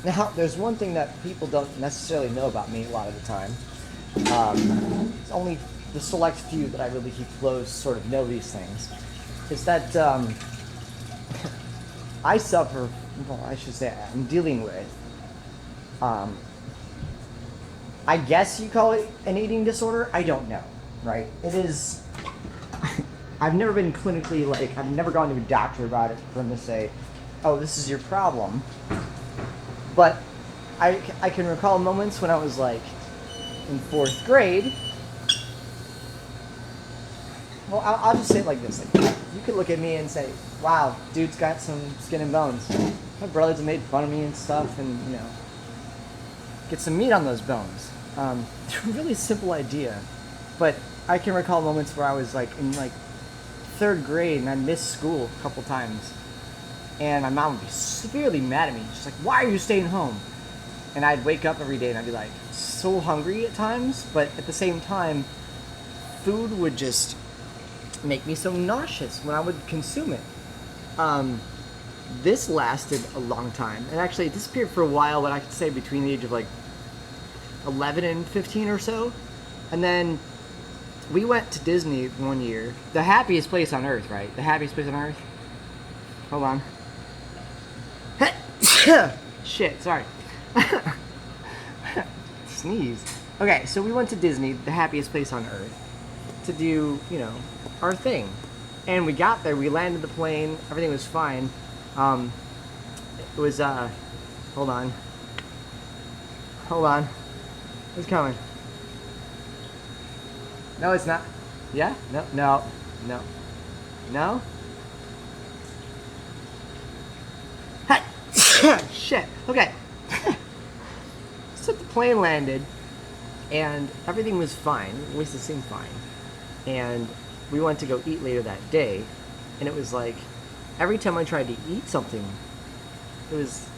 Now, there's one thing that people don't necessarily know about me a lot of the time. It's only the select few that I really keep close sort of know these things. Is that I suffer, well, I should say I'm dealing with, um, I guess you call it an eating disorder. I don't know, right? It is, I've never been clinically, like, I've never gone to a doctor about it for them to say, oh, this is your problem. But I can recall moments when I was like in fourth grade. Well, I'll just say it like this: like, you could look at me and say, "Wow, dude's got some skin and bones." My brothers have made fun of me and stuff, and get some meat on those bones. It's a really simple idea, but I can recall moments where I was like in like third grade and I missed school a couple times, and my mom would be severely mad at me. She's like, "Why are you staying home?" And I'd wake up every day and I'd be like so hungry at times, but at the same time, food would just make me so nauseous when I would consume it. Um, this lasted a long time, and actually it disappeared for a while, but I could say between the age of like 11 and 15 or so. And then we went to Disney one year, the happiest place on earth, right? The happiest place on earth. Hold on. Shit, sorry. Sneeze. Okay, so we went to Disney, the happiest place on earth, to do, our thing. And we got there, we landed the plane, everything was fine. Um, it was, hold on. Hold on. It's coming. No, it's not. Yeah? No, no, no. No? Shit. Okay. So the plane landed, and everything was fine. At least it seemed fine. And we went to go eat later that day, and it was like every time I tried to eat something, it was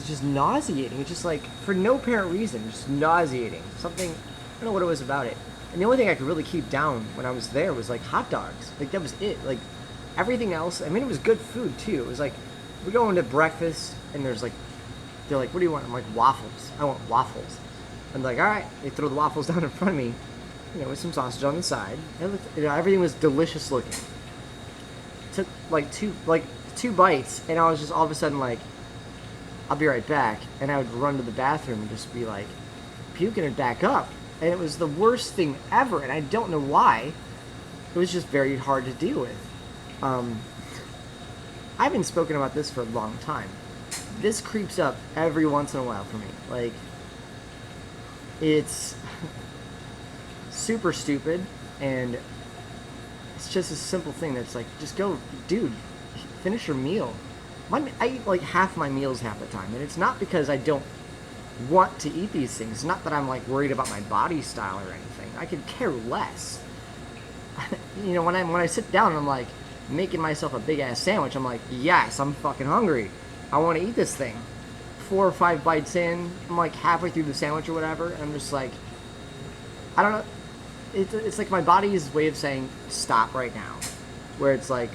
just nauseating. It's just like for no apparent reason, just nauseating. Something, I don't know what it was about it. And the only thing I could really keep down when I was there was like hot dogs. Like that was it. Like everything else. I mean, it was good food too. It was like we go into breakfast and they're like, what do you want? I'm like, waffles. I want waffles. I'm like, all right. They throw the waffles down in front of me, with some sausage on the side. And everything was delicious looking. Took like two bites, and I was just all of a sudden like, I'll be right back. And I would run to the bathroom and just be like, puking it back up. And it was the worst thing ever, and I don't know why. It was just very hard to deal with. I've been spoken about this for a long time. This creeps up every once in a while for me. Like, it's super stupid, and it's just a simple thing that's like, just go, dude, finish your meal. I eat like half my meals half the time, and it's not because I don't want to eat these things. It's not that I'm like worried about my body style or anything. I could care less. When I sit down and I'm like making myself a big ass sandwich, I'm like, yes, I'm fucking hungry. I want to eat this thing. 4 or 5 bites in, I'm like halfway through the sandwich or whatever, and I'm just like, I don't know. It's like my body's way of saying stop right now, where it's like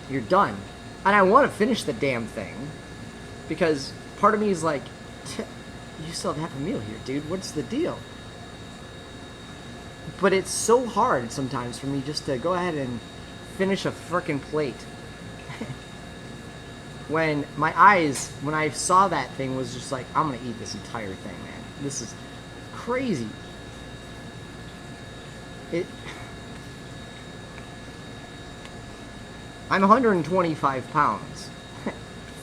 you're done, and I want to finish the damn thing because part of me is like, you still have half a meal here, dude. What's the deal? But it's so hard sometimes for me just to go ahead and finish a frickin' plate. When I saw that thing, was just like, I'm gonna eat this entire thing, man. This is crazy. I'm 125 pounds,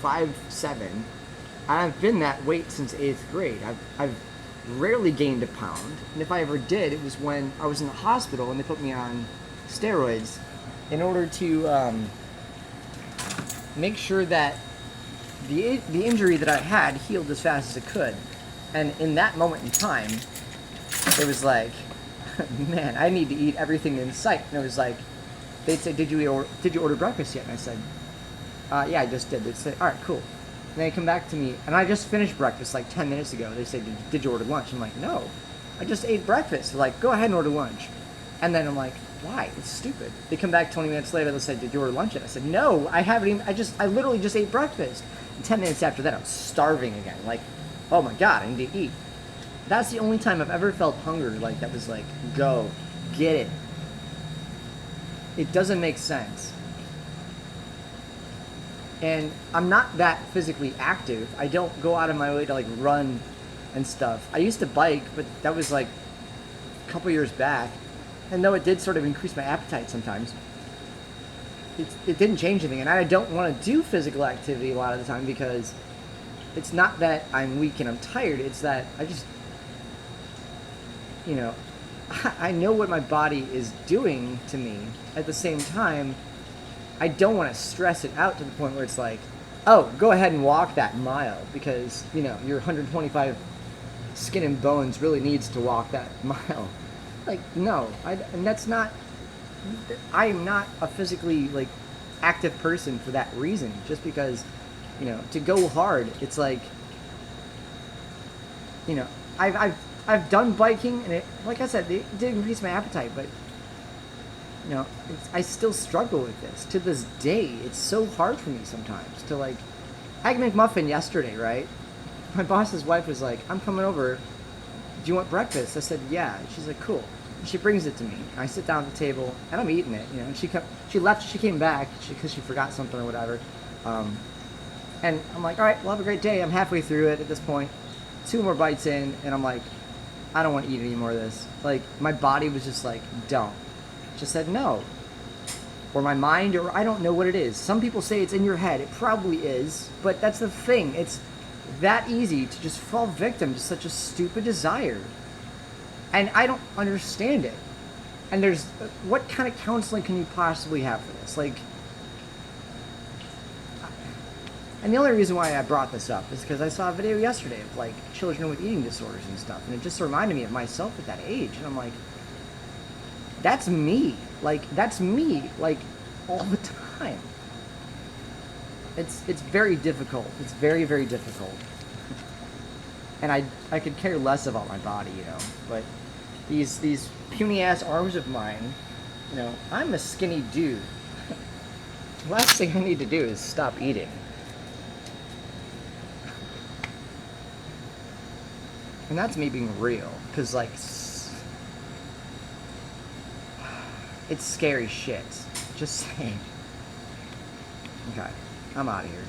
5'7", and I've been that weight since 8th grade. I've rarely gained a pound, and if I ever did, it was when I was in the hospital and they put me on steroids in order to make sure that the injury that I had healed as fast as it could. And in that moment in time, it was like, man, I need to eat everything in sight. And it was like, they'd say, did you order breakfast yet? And I said, yeah, I just did. They'd say, all right, cool. And they come back to me, and I just finished breakfast like 10 minutes ago. They say, did you order lunch? I'm like, no, I just ate breakfast. They're like, go ahead and order lunch. And then I'm like, why? It's stupid. They come back 20 minutes later, they'll say, did you order lunch yet? I said, no, I haven't even, I literally just ate breakfast. And 10 minutes after that, I was starving again. Like, oh my God, I need to eat. That's the only time I've ever felt hunger like that was like, go, get it. It doesn't make sense. And I'm not that physically active. I don't go out of my way to like run and stuff. I used to bike, but that was like a couple years back. And though it did sort of increase my appetite sometimes, it didn't change anything. And I don't want to do physical activity a lot of the time because it's not that I'm weak and I'm tired. It's that I just, you know, I know what my body is doing to me. At the same time, I don't want to stress it out to the point where it's like, oh, go ahead and walk that mile because, you know, your 125 skin and bones really needs to walk that mile. Like, no, and that's not, I am not a physically, like, active person for that reason. Just because, you know, to go hard, it's like, you know, I've done biking, and it, like I said, it did increase my appetite, but, you know, I still struggle with this. To this day, it's so hard for me sometimes to, like, I had McMuffin yesterday, right? My boss's wife was like, I'm coming over. Do you want breakfast? I said, yeah. And she's like, cool. And she brings it to me. I sit down at the table, and I'm eating it, you know, and she left, she came back, because she forgot something or whatever. And I'm like, all right, well, have a great day. I'm halfway through it at this point. 2 more bites in, and I'm like, I don't want to eat any more of this. Like, my body was just like, don't. Just said no. Or my mind, or I don't know what it is. Some people say it's in your head. It probably is, but that's the thing. It's that easy to just fall victim to such a stupid desire. And I don't understand it. And there's, what kind of counseling can you possibly have for this? Like, and the only reason why I brought this up is because I saw a video yesterday of, like, children with eating disorders and stuff. And it just reminded me of myself at that age. And I'm like, that's me. Like, that's me, like, all the time. It's very difficult. It's very, very difficult. And I could care less about my body, you know. But these puny-ass arms of mine, you know, I'm a skinny dude. Last thing I need to do is stop eating. And that's me being real. Because, like, it's scary shit. Just saying. Okay, I'm out of here.